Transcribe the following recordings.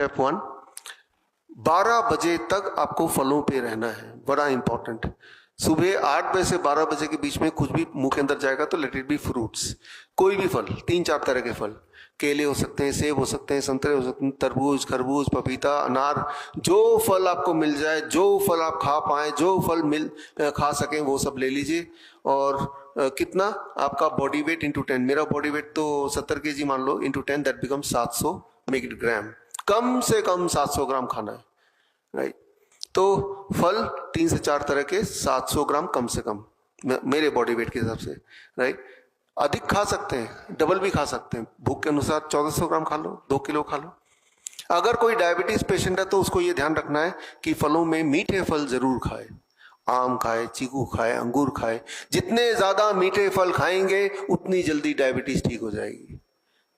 Step 1, 12 बजे तक आपको फलों पे रहना है, बड़ा इंपॉर्टेंट। सुबह 8 बजे से 12 बजे के बीच में कुछ भी मुंह के अंदर जाएगा तो लेट इट बी फ्रूट्स, कोई भी फल, 3-4 तरह के फल, केले हो सकते हैं, सेब हो सकते हैं, संतरे हो सकते हैं, तरबूज, खरबूज, पपीता, अनार, जो फल आपको मिल जाए, जो फल आप खा पाए, जो फल खा सकें वो सब ले लीजिए। और कितना आपका बॉडी वेट इंटू 10, मेरा बॉडी वेट तो 70 kg मान लो, इंटू 10 दैट बिकम 700 मिलीग्राम, कम से कम 700 ग्राम खाना है, राइट। तो फल 3 से 4 तरह के, 700 ग्राम कम से कम मेरे बॉडी वेट के हिसाब से, राइट। अधिक खा सकते हैं, डबल भी खा सकते हैं, भूख के अनुसार 1400 ग्राम खा लो, 2 किलो खा लो। अगर कोई डायबिटीज पेशेंट है तो उसको ये ध्यान रखना है कि फलों में मीठे फल जरूर खाए, आम खाए, चीकू खाए, अंगूर खाए। जितने ज्यादा मीठे फल खाएंगे उतनी जल्दी डायबिटीज ठीक हो जाएगी।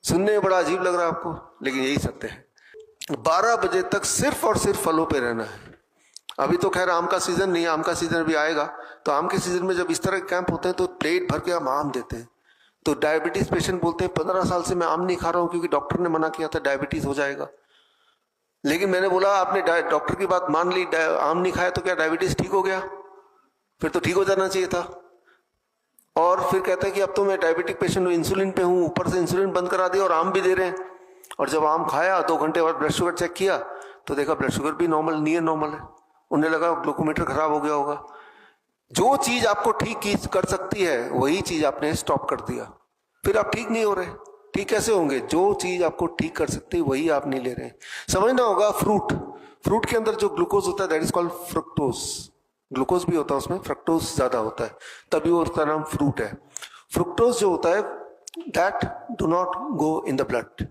सुनने में बड़ा अजीब लग रहा है आपको, लेकिन यही सत्य है। 12 बजे तक सिर्फ और सिर्फ फलों पे रहना है। अभी तो खैर आम का सीजन नहीं है, आम का सीजन भी आएगा, तो आम के सीजन में जब इस तरह के कैंप होते हैं तो प्लेट भर के हम आम देते हैं। तो डायबिटीज पेशेंट बोलते हैं 15 साल से मैं आम नहीं खा रहा हूं क्योंकि डॉक्टर ने मना किया था डायबिटीज हो जाएगा। लेकिन मैंने बोला आपने डॉक्टर की बात मान ली, आम नहीं खाया तो क्या डायबिटीज ठीक हो गया? फिर तो ठीक हो जाना चाहिए था। और फिर कहते हैं कि अब तो मैं डायबिटिक पेशेंट हूँ, इंसुलिन पे हूँ, ऊपर से इंसुलिन बंद करा दिया और आम भी दे रहे हैं। और जब आम खाया 2 घंटे बाद ब्लड शुगर चेक किया तो देखा ब्लड शुगर भी नॉर्मल, नियर नॉर्मल है। उन्हें लगा ग्लूकोमीटर खराब हो गया होगा। जो चीज आपको ठीक कर सकती है वही चीज आपने स्टॉप कर दिया, फिर आप ठीक नहीं हो रहे। ठीक कैसे होंगे? जो चीज आपको ठीक कर सकती है वही आप नहीं ले रहे। समझना होगा, फ्रूट के अंदर जो ग्लूकोज होता है that is called fructose. Glucose भी होता है उसमें, फ्रक्टोज ज्यादा होता है, तभी वो उसका नाम फ्रूट है। फ्रुक्टोज जो होता है that do not go in the blood.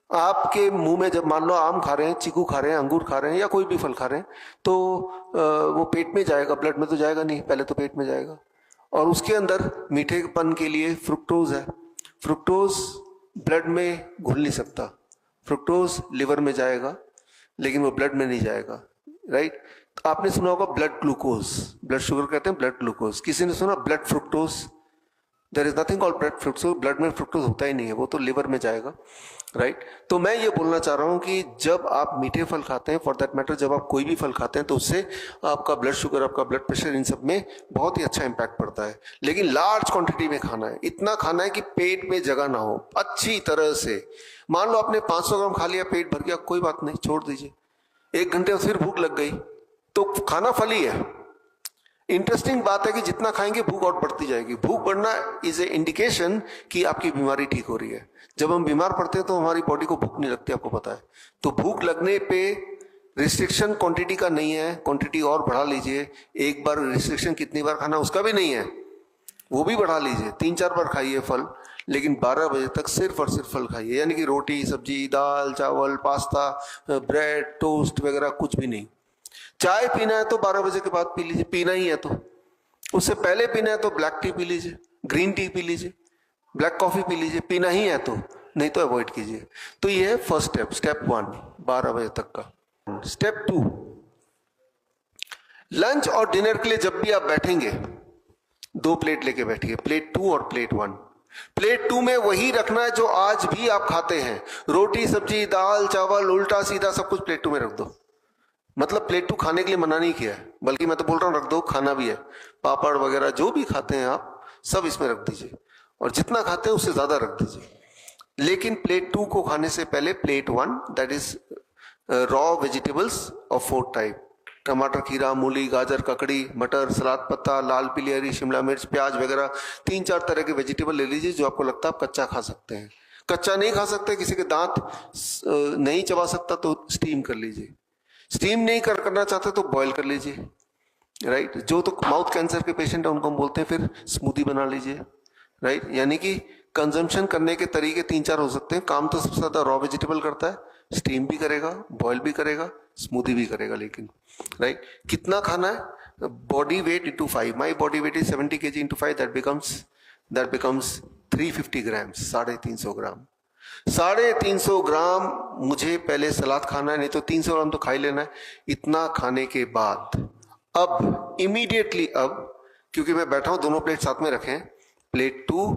आपके मुंह में जब मान लो आम खा रहे हैं, चीकू खा रहे हैं, अंगूर खा रहे हैं या कोई भी फल खा रहे हैं तो वो पेट में जाएगा, ब्लड में तो जाएगा नहीं, पहले तो पेट में जाएगा। और उसके अंदर मीठेपन के लिए फ्रुक्टोज है। फ्रुक्टोज ब्लड में घुल नहीं सकता, फ्रुक्टोज लिवर में जाएगा लेकिन वो ब्लड में नहीं जाएगा, राइट। तो आपने सुना होगा ब्लड ग्लूकोज, ब्लड शुगर कहते हैं ब्लड ग्लूकोज। किसी ने सुना blood fructose? There is nothing called blood fructose, blood में फ्रुक्टोज होता ही नहीं है, वो तो लिवर में जाएगा, राइट। तो मैं ये बोलना चाह रहा हूं कि जब आप मीठे फल खाते हैं, फॉर दैट मैटर जब आप कोई भी फल खाते हैं तो उससे आपका ब्लड शुगर, आपका ब्लड प्रेशर, इन सब में बहुत ही अच्छा इंपैक्ट पड़ता है। लेकिन लार्ज क्वांटिटी में खाना है, इतना खाना है कि पेट में जगह ना हो, अच्छी तरह से। मान लो आपने 500 ग्राम खा लिया, पेट भर गया, कोई बात नहीं, छोड़ दीजिए। 1 घंटे बाद फिर भूख लग गई तो खाना फल ही है। इंटरेस्टिंग बात है कि जितना खाएंगे भूख और बढ़ती जाएगी। भूख बढ़ना इज ए इंडिकेशन कि आपकी बीमारी ठीक हो रही है। जब हम बीमार पड़ते हैं तो हमारी बॉडी को भूख नहीं लगती, आपको पता है। तो भूख लगने पे रिस्ट्रिक्शन क्वांटिटी का नहीं है, क्वांटिटी और बढ़ा लीजिए। एक बार रिस्ट्रिक्शन कितनी बार खाना उसका भी नहीं है, वो भी बढ़ा लीजिए। 3-4 बार खाइए फल, लेकिन 12 बजे तक सिर्फ और सिर्फ फल खाइए, यानी कि रोटी, सब्जी, दाल, चावल, पास्ता, ब्रेड, टोस्ट वगैरह कुछ भी नहीं। चाय पीना है तो 12 बजे के बाद पी लीजिए, पीना ही है तो। उससे पहले पीना है तो ब्लैक टी पी लीजिए, ग्रीन टी पी लीजिए, ब्लैक कॉफी पी लीजिए, पीना ही है तो, नहीं तो अवॉइड कीजिए। तो ये है फर्स्ट स्टेप, स्टेप 1, 12 बजे तक का। स्टेप 2, लंच और डिनर के लिए जब भी आप बैठेंगे 2 प्लेट लेके बैठिए, प्लेट 2 और प्लेट 1। प्लेट 2 में वही रखना है जो आज भी आप खाते हैं, रोटी, सब्जी, दाल, चावल, उल्टा सीधा सब कुछ प्लेट 2 में रख दो। मतलब प्लेट 2 खाने के लिए मना नहीं किया है, बल्कि मैं तो बोल रहा हूं रख दो, खाना भी है। पापड़ वगैरह जो भी खाते हैं आप सब इसमें रख दीजिए, और जितना खाते हैं उससे ज्यादा रख दीजिए। लेकिन प्लेट 2 को खाने से पहले plate 1 that is raw vegetables of 4 type, टमाटर, खीरा, मूली, गाजर, ककड़ी, मटर, सलाद पत्ता, लाल पीली हरी शिमला मिर्च, प्याज वगैरह 3-4 तरह के वेजिटेबल ले लीजिए जो आपको लगता है आप कच्चा खा सकते हैं। कच्चा नहीं खा सकते, किसी के दांत नहीं चबा सकता तो स्टीम कर लीजिए, स्टीम नहीं करना चाहते तो बॉईल कर लीजिए, राइट। जो तो माउथ कैंसर के पेशेंट है उनको हम बोलते हैं फिर स्मूदी बना लीजिए, राइट। यानी कि कंजम्पशन करने के तरीके 3-4 हो सकते हैं। काम तो सबसे ज्यादा रॉ वेजिटेबल करता है, स्टीम भी करेगा, बॉयल भी करेगा, स्मूदी भी करेगा, लेकिन राइट। कितना खाना है? Body weight into 5, my body weight is 70 kg into 5 that becomes 350 grams, 350 ग्राम। 350 ग्राम मुझे पहले सलाद खाना है, नहीं तो 300 ग्राम तो खा ही लेना है। इतना खाने के बाद अब इमीडिएटली, अब क्योंकि मैं बैठा हूं, दोनों प्लेट साथ में रखें, प्लेट 2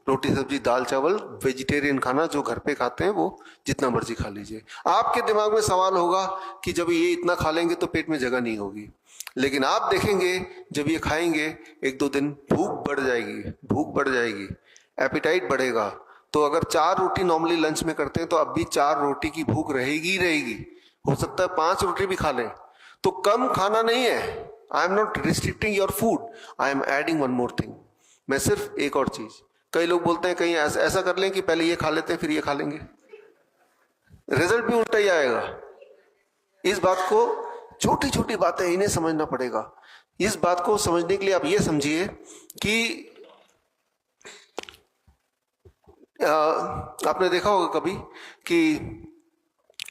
रोटी सब्जी दाल चावल वेजिटेरियन खाना जो घर पे खाते हैं वो जितना मर्जी खा लीजिए। आपके दिमाग में सवाल होगा कि जब ये इतना खा लेंगे तो पेट में जगह नहीं होगी, लेकिन आप देखेंगे जब ये खाएंगे एक दो दिन भूख बढ़ जाएगी, भूख बढ़ जाएगी, एपिटाइट बढ़ेगा। तो अगर 4 रोटी नॉर्मली लंच में करते हैं तो अब भी 4 रोटी की भूख रहेगी ही रहेगी। हो सकता है 5 रोटी भी खा लें। तो कम खाना नहीं है, आई am not restricting your food, I am adding one more thing. मैं सिर्फ एक और चीज, कई लोग बोलते हैं कहीं ऐसा कर लें कि पहले ये खा लेते हैं फिर ये खा लेंगे, रिजल्ट भी उल्टा ही आएगा। इस बात को, छोटी छोटी बातें इन्हें समझना पड़ेगा। इस बात को समझने के लिए आप ये समझिए कि आपने देखा होगा कभी कि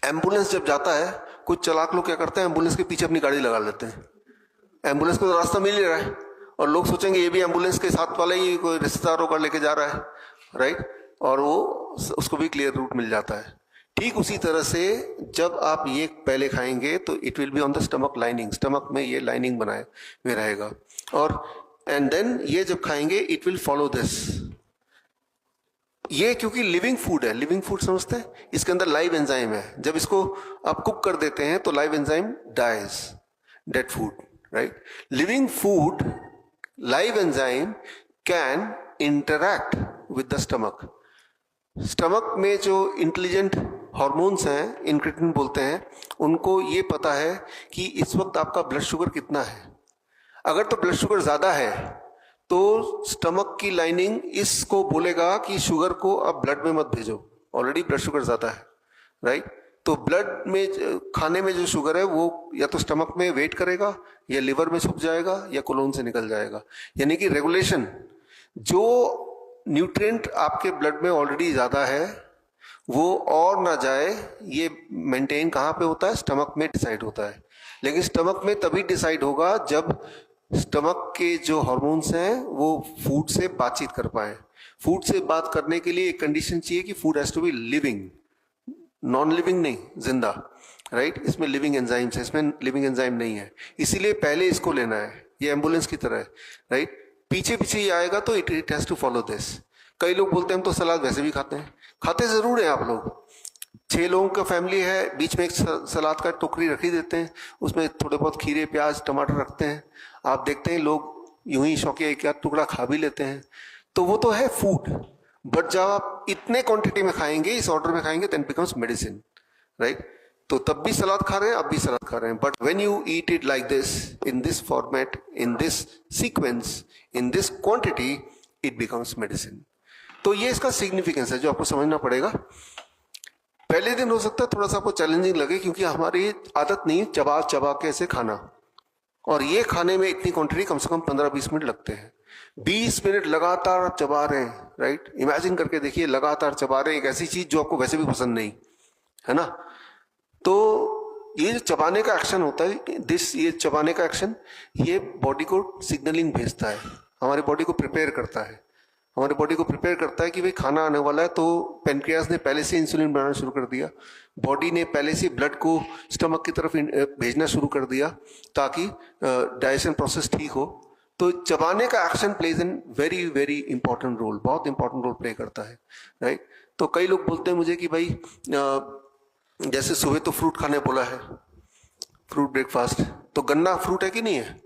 एम्बुलेंस जब जाता है, कुछ चालाक लोग क्या करते हैं, एम्बुलेंस के पीछे अपनी गाड़ी लगा लेते हैं। एम्बुलेंस को तो रास्ता मिल ही रहा है और लोग सोचेंगे ये भी एम्बुलेंस के साथ वाला ही कोई रिश्तेदार होकर लेके जा रहा है, राइट, और वो उसको भी क्लियर रूट मिल जाता है। ठीक उसी तरह से जब आप ये पहले खाएंगे तो it will be on the stomach lining, stomach में ये लाइनिंग बनाए हुए रहेगा, और एंड देन ये जब खाएंगे इट विल फॉलो दिस। ये क्योंकि लिविंग फूड है, लिविंग फूड समझते हैं, इसके अंदर लाइव एंजाइम है। जब इसको आप कुक कर देते हैं तो live enzyme dies, dead food, right. Living food, live enzyme can interact with the stomach. Stomach में जो इंटेलिजेंट हॉर्मोन्स हैं, इंक्रेटिन बोलते हैं, उनको ये पता है कि इस वक्त आपका ब्लड शुगर कितना है। अगर तो ब्लड शुगर ज्यादा है तो स्टमक की लाइनिंग इसको बोलेगा कि शुगर को अब ब्लड में मत भेजो, ऑलरेडी ब्लड शुगर ज्यादा है, राइट। तो ब्लड में, खाने में जो शुगर है वो या तो स्टमक में वेट करेगा या लिवर में छुप जाएगा या कोलोन से निकल जाएगा। यानी कि रेगुलेशन, जो न्यूट्रिएंट आपके ब्लड में ऑलरेडी ज्यादा है वो और ना जाए, ये मेंटेन कहाँ पे होता है, स्टमक में डिसाइड होता है। लेकिन स्टमक में तभी डिसाइड होगा जब स्टमक के जो हार्मोन्स हैं वो फूड से बातचीत कर पाए। फूड से बात करने के लिए एक कंडीशन चाहिए कि food has to be living, non living नहीं, जिंदा, राइट। इसमें लिविंग एंजाइम्स है, इसमें लिविंग एंजाइम नहीं है, इसीलिए पहले इसको लेना है। ये एम्बुलेंस की तरह है, राइट। पीछे पीछे ये आएगा तो it has to follow this. कई लोग बोलते हैं हम तो सलाद वैसे भी खाते हैं, खाते जरूर हैं आप लोग। 6 लोगों का फैमिली है, बीच में एक सलाद का टोकरी रख ही देते हैं, उसमें थोड़े बहुत खीरे प्याज टमाटर रखते हैं। आप देखते हैं लोग यूं ही शौकिया एक आध टुकड़ा खा भी लेते हैं, तो वो तो है फूड। बट जब आप इतने क्वांटिटी में खाएंगे, इस ऑर्डर में खाएंगे, देन बिकम्स मेडिसिन, राइट। तो तब भी सलाद खा रहे हैं, अब भी सलाद खा रहे हैं, but when you eat it like this, in this format, in this sequence, in this quantity, it becomes medicine. तो ये इसका सिग्निफिकेंस है जो आपको समझना पड़ेगा। पहले दिन हो सकता है थोड़ा सा आपको चैलेंजिंग लगे क्योंकि हमारी आदत नहीं चबा चबा के ऐसे खाना, और ये खाने में इतनी क्वांटिटी कम से कम 15-20 मिनट लगते हैं। 20 मिनट लगातार आप चबा रहे हैं, राइट। इमेजिन करके देखिए, लगातार चबा रहे हैं एक ऐसी चीज जो आपको वैसे भी पसंद नहीं है ना। तो ये जो चबाने का एक्शन होता है, ये चबाने का एक्शन, ये बॉडी को सिग्नलिंग भेजता है, हमारी बॉडी को प्रिपेयर करता है, हमारी बॉडी को प्रिपेयर करता है कि भाई खाना आने वाला है। तो पेनक्रियास ने पहले से इंसुलिन बनाना शुरू कर दिया, बॉडी ने पहले से ब्लड को स्टमक की तरफ भेजना शुरू कर दिया ताकि डाइजेशन प्रोसेस ठीक हो। तो चबाने का action plays an very very important role, बहुत इंपॉर्टेंट रोल प्ले करता है, राइट। तो कई लोग बोलते हैं मुझे कि भाई जैसे सुबह तो फ्रूट खाने बोला है, फ्रूट ब्रेकफास्ट, तो गन्ना फ्रूट है कि नहीं है?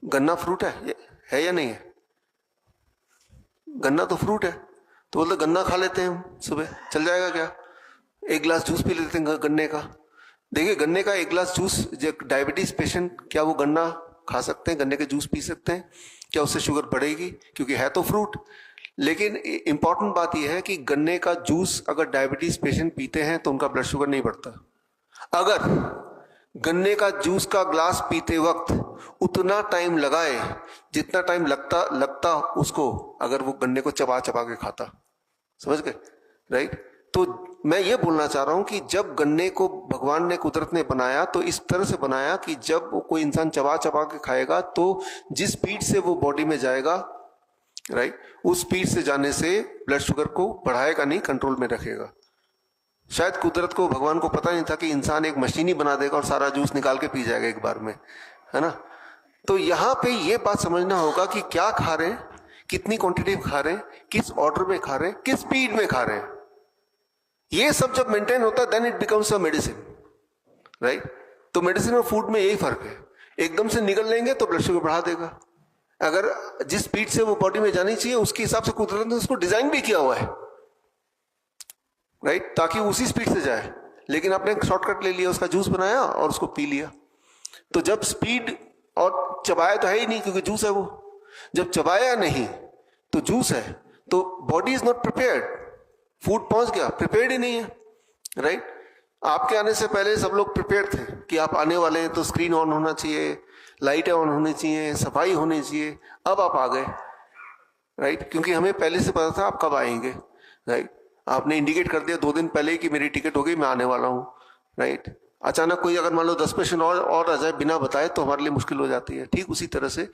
गन्ना फ्रूट है या नहीं है? गन्ना तो फ्रूट है, तो बोलते गन्ना खा लेते हैं हम सुबह, चल जाएगा क्या? एक गिलास जूस पी लेते हैं गन्ने का। देखिए गन्ने का एक गिलास जूस, डायबिटीज पेशेंट क्या वो गन्ना खा सकते हैं, गन्ने के जूस पी सकते हैं? क्या उससे शुगर बढ़ेगी? क्योंकि है तो फ्रूट। लेकिन इंपॉर्टेंट बात यह है कि गन्ने का जूस अगर डायबिटीज पेशेंट पीते हैं तो उनका ब्लड शुगर नहीं बढ़ता। अगर गन्ने का जूस का ग्लास पीते वक्त उतना टाइम लगाए जितना टाइम लगता उसको अगर वो गन्ने को चबा चबा के खाता, समझ गए, राइट। तो मैं ये बोलना चाह रहा हूं कि जब गन्ने को भगवान ने, कुदरत ने बनाया तो इस तरह से बनाया कि जब कोई इंसान चबा चबा के खाएगा तो जिस स्पीड से वो बॉडी में जाएगा, राइट, उस स्पीड से जाने से ब्लड शुगर को बढ़ाएगा नहीं, कंट्रोल में रखेगा। शायद कुदरत को, भगवान को पता नहीं था कि इंसान एक मशीन ही बना देगा और सारा जूस निकाल के पी जाएगा एक बार में, है ना। तो यहां पे ये बात समझना होगा कि क्या खा रहे हैं, कितनी क्वांटिटी में खा रहे हैं, किस ऑर्डर में खा रहे हैं, किस स्पीड में खा रहे हैं, ये सब जब मेंटेन होता है then it becomes a medicine, right. तो मेडिसिन और फूड में यही फर्क है, एकदम से निकल लेंगे तो ब्लड शुगर बढ़ा देगा, अगर जिस स्पीड से वो बॉडी में जानी चाहिए उसके हिसाब से कुदरत ने उसको डिजाइन भी किया हुआ है, राइट, ताकि उसी स्पीड से जाए। लेकिन आपने शॉर्टकट ले लिया, उसका जूस बनाया और उसको पी लिया। तो जब स्पीड, और चबाया तो है ही नहीं क्योंकि जूस है वो, जब चबाया नहीं तो जूस है, तो body is not prepared, food पहुंच गया, प्रिपेयर्ड ही नहीं है, राइट। आपके आने से पहले सब लोग प्रिपेयर थे कि आप आने वाले हैं, तो स्क्रीन ऑन होना चाहिए, लाइटें ऑन होनी चाहिए, सफाई होनी चाहिए। अब आप आ गए, राइट, क्योंकि हमें पहले से पता था आप कब आएंगे, राइट। आपने इंडिकेट कर दिया 2 दिन पहले कि मेरी टिकट हो गई, मैं आने वाला हूँ, राइट। अचानक कोई अगर मान लो 10 पेशेंट और आ जाए बिना बताए तो हमारे लिए मुश्किल हो जाती है। ठीक उसी तरह से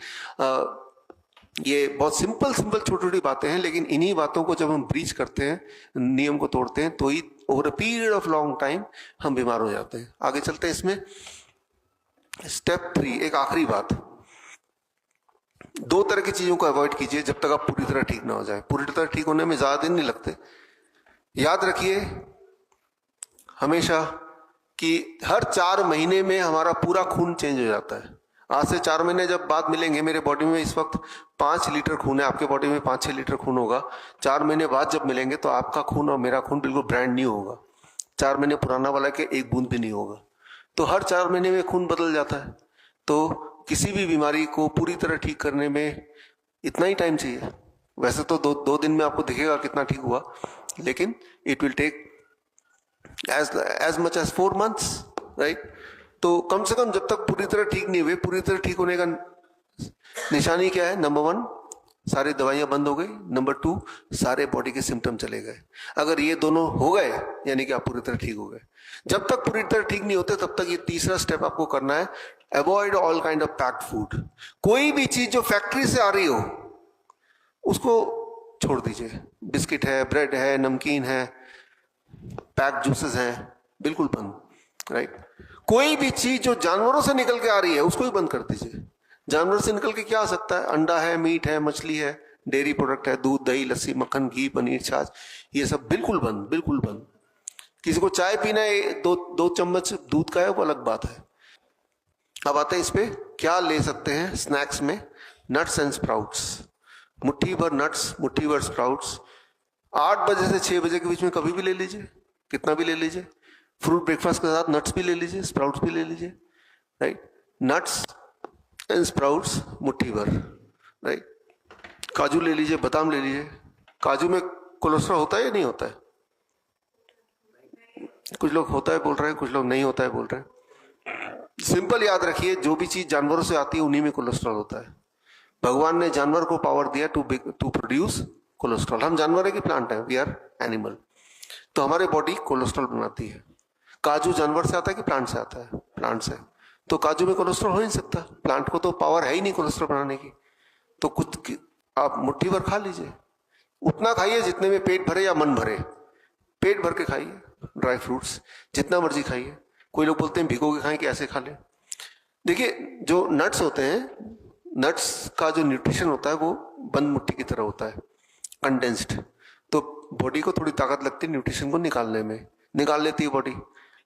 ये बहुत सिंपल छोटी छोटी बातें हैं, लेकिन इन्हीं बातों को जब हम ब्रीच करते हैं, नियम को तोड़ते हैं, तो ही over a period of long time हम बीमार हो जाते हैं। आगे चलते हैं इसमें। स्टेप 3, एक आखिरी बात, 2 तरह की चीजों को अवॉइड कीजिए जब तक आप पूरी तरह ठीक ना हो जाए। पूरी तरह ठीक होने में ज्यादा दिन नहीं लगते। याद रखिए हमेशा कि हर 4 महीने में हमारा पूरा खून चेंज हो जाता है। आज से 4 महीने जब बाद मिलेंगे, मेरे बॉडी में इस वक्त 5 लीटर खून है, आपके बॉडी में 5-6 लीटर खून होगा। 4 महीने बाद जब मिलेंगे तो आपका खून और मेरा खून बिल्कुल ब्रांड न्यू होगा, 4 महीने पुराना वाला के एक बूंद भी नहीं होगा। तो हर 4 महीने में खून बदल जाता है। तो किसी भी बीमारी को पूरी तरह ठीक करने में इतना ही टाइम चाहिए। वैसे तो दो दिन में आपको दिखेगा कितना ठीक हुआ, लेकिन it will take as much as 4 months, right. तो कम से कम जब तक पूरी तरह ठीक नहीं हुए, पूरी तरह ठीक होने का निशानी क्या है? नंबर 1, सारी दवाइयां बंद हो गई। नंबर 2, सारे बॉडी के सिम्टम चले गए। अगर ये दोनों हो गए यानी कि आप पूरी तरह ठीक हो गए। जब तक पूरी तरह ठीक नहीं होते तब तक ये तीसरा स्टेप आपको करना है, avoid all kind of packed food. कोई भी चीज जो फैक्ट्री से आ रही हो उसको छोड़ दीजिए। बिस्किट है, ब्रेड है, नमकीन है, पैक्ड जूसेस हैं, बिल्कुल बंद, राइट। कोई भी चीज जो जानवरों से निकल के आ रही है उसको ही बंद कर दीजिए। जानवर से निकल के क्या आ सकता है? अंडा है, मीट है, मछली है, डेयरी प्रोडक्ट है, दूध, दही, लस्सी, मक्खन, घी, पनीर, छाछ, ये सब बिल्कुल बंद, बिल्कुल बंद। किसी को चाय पीना है, 2 चम्मच दूध का है, वो अलग बात है। अब आते हैं इस पे, क्या ले सकते हैं स्नैक्स में? नट्स एंड स्प्राउट्स, मुट्ठी भर नट्स, मुट्ठी भर स्प्राउट्स। 8 बजे से 6 बजे के बीच में कभी भी ले लीजिए, कितना भी ले लीजिए। फ्रूट ब्रेकफास्ट के साथ नट्स भी ले लीजिए, स्प्राउट्स भी ले लीजिए, राइट। नट्स एंड स्प्राउट्स मुट्ठी भर, राइट। काजू ले लीजिए, बादाम ले लीजिए। काजू में कोलेस्ट्रॉल होता है या नहीं होता है? कुछ लोग होता है बोल रहे हैं, कुछ लोग नहीं होता है बोल रहे हैं। सिंपल याद रखिए, जो भी चीज जानवरों से आती है उन्हीं में कोलेस्ट्रॉल होता है। भगवान ने जानवर को पावर दिया टू प्रोड्यूस कोलेस्ट्रॉल। हम जानवर है कि प्लांट है? We are animal. तो हमारे बॉडी कोलेस्ट्रॉल बनाती है। काजू जानवर से आता है कि प्लांट से आता है? प्लांट से। तो काजू में कोलेस्ट्रॉल हो नहीं सकता, प्लांट को तो पावर है ही नहीं कोलेस्ट्रॉल बनाने की। तो कुछ आप मुट्ठी भर खा लीजिए, उतना खाइए जितने में पेट भरे या मन भरे। पेट भर के खाइए, ड्राई फ्रूट्स जितना मर्जी खाइए। कोई लोग बोलते हैं भिगो के खाएं कि ऐसे खा लें। देखिए जो नट्स होते हैं, नट्स का जो न्यूट्रिशन होता है वो बंद मुट्ठी की तरह होता है, कंडेंस्ड। तो बॉडी को थोड़ी ताकत लगती है न्यूट्रिशन को निकालने में, निकाल लेती है बॉडी।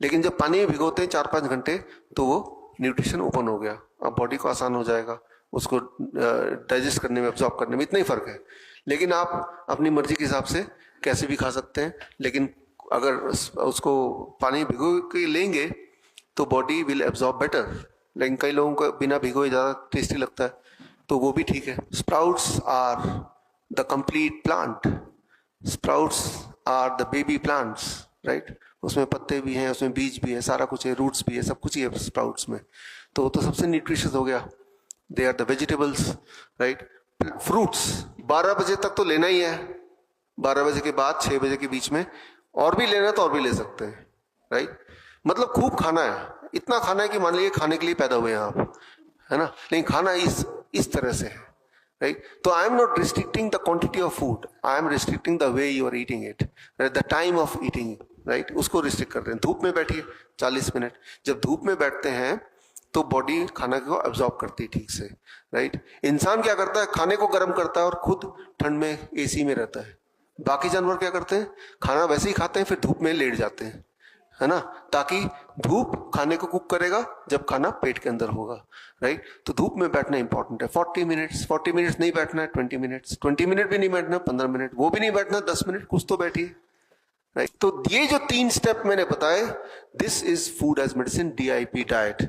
लेकिन जब पानी में भिगोते हैं 4-5 घंटे तो वो न्यूट्रिशन ओपन हो गया, अब बॉडी को आसान हो जाएगा उसको डाइजेस्ट करने में, एब्जॉर्ब करने में। इतना ही फर्क है। लेकिन आप अपनी मर्जी के हिसाब से कैसे भी खा सकते हैं, लेकिन अगर उसको पानी भिगो के लेंगे तो बॉडी विल एब्जॉर्ब बेटर। लेकिन कई लोगों को बिना भिगोए ज़्यादा टेस्टी लगता है, तो वो भी ठीक है। Sprouts are the complete plant, sprouts are the baby plants, right. उसमें पत्ते भी हैं, उसमें बीज भी है, सारा कुछ है, रूट्स भी है, सब कुछ ही है स्प्राउट्स में। तो वो तो सबसे न्यूट्रिशियस हो गया। They are the vegetables, right. Fruits 12 बजे तक तो लेना ही है, 12 बजे के बाद 6 बजे के बीच में और भी लेना है तो और भी ले सकते हैं, राइट। मतलब खूब खाना है, इतना खाना है कि मान लीजिए खाने के लिए पैदा हुए हैं आप, है ना। लेकिन खाना इस तरह से है, राइट। तो I am not restricting the quantity of food, I am restricting the way you are eating it, the time of eating, right. उसको रिस्ट्रिक्ट कर रहे हैं। धूप में बैठिए 40 मिनट। जब धूप में बैठते हैं तो बॉडी खाना को एब्जॉर्ब करती है ठीक से, राइट। इंसान क्या करता है, खाने को गर्म करता है और खुद ठंड में एसी में रहता है। बाकी जानवर क्या करते हैं, खाना वैसे ही खाते हैं, फिर धूप में लेट जाते हैं, है ना, ताकि धूप खाने को कुक करेगा जब खाना पेट के अंदर होगा, राइट। तो धूप में बैठना इंपॉर्टेंट है। 40 मिनट्स नहीं बैठना है, 20 मिनट भी नहीं बैठना, 15 मिनट वो भी नहीं बैठना, 10 मिनट कुछ तो बैठिए, राइट। तो ये जो 3 स्टेप मैंने बताए, this is food as medicine, DIP diet.